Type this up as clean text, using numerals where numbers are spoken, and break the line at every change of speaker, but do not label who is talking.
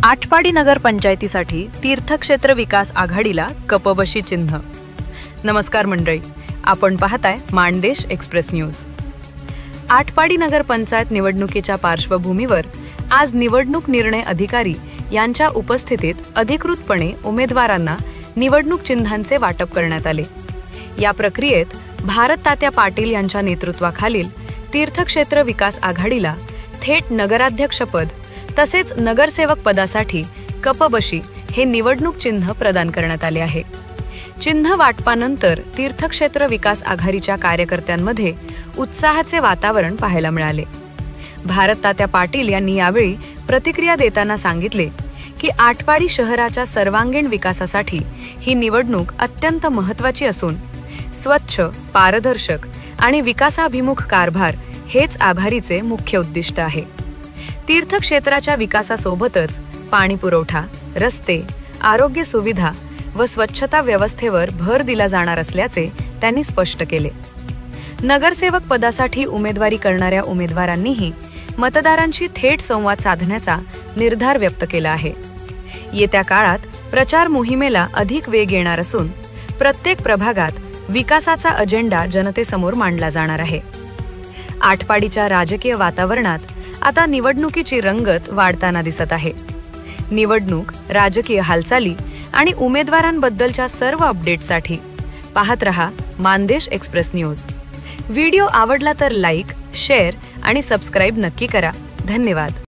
आटपाडी नगर पंचायतीसाठी तीर्थक्षेत्र विकास आघाडीला कपबशी चिन्ह। नमस्कार मंडळी, आपण पाहताय मानदेश एक्सप्रेस न्यूज। आटपाडी नगर पंचायत निवडणुकीच्या पार्श्वभूमीवर आज निवडणूक निर्णय अधिकारी यांच्या उपस्थितीत अधिकृतपणे उमेदवारांना निवडणूक चिन्हांचे वाटप करण्यात आले। या प्रक्रियेत भारत तात्या पाटील यांच्या नेतृत्वाखालील तीर्थक्षेत्र विकास आघाडीला थेट नगराध्यक्षपद तसेच नगरसेवक पदासाठी कपबशी हे निवडणूक चिन्ह प्रदान करण्यात आले आहे। चिन्ह वाटपानंतर तीर्थक्षेत्र विकास आघाडीच्या कार्यकर्त्यांमध्ये उत्साहाचे वातावरण पाहायला मिळाले। भारत तात्या पाटील यांनी यावेळी प्रतिक्रिया देताना सांगितले की आटपाडी शहराच्या सर्वांगीण विकासासाठी ही निवडणूक अत्यंत महत्त्वाची असून स्वच्छ, पारदर्शक आणि विकासाभिमुख कारभार हेच आघाडीचे मुख्य उद्दिष्ट आहे। तीर्थक्षेत्राच्या विकासासोबतच पाणी पुरवठा, रस्ते, आरोग्य सुविधा व स्वच्छता व्यवस्थेवर भर दिला जाणार असल्याचे त्यांनी स्पष्ट केले। नगरसेवक पदासाठी उमेदवारी करणाऱ्या उमेदवारांनीही मतदारांशी थेट संवाद साधण्याचा निर्धार व्यक्त केला आहे। येत्या काळात प्रचार मोहिमेला अधिक वेग येणार असून प्रत्येक प्रभागात विकासाचा अजेंडा जनतेसमोर मांडला जाणार आहे। आटपाडीच्या राजकीय वातावरणात आता निवडणुकीची रंगत वाढताना दिसत आहे। निवडणूक, राजकीय हालचाली आणि उमेदवारांबद्दलच्या सर्व अपडेट्ससाठी पाहत रहा मानदेश एक्सप्रेस न्यूज। व्हिडिओ आवडला तर लाईक, शेअर आणि सबस्क्राईब नक्की करा। धन्यवाद।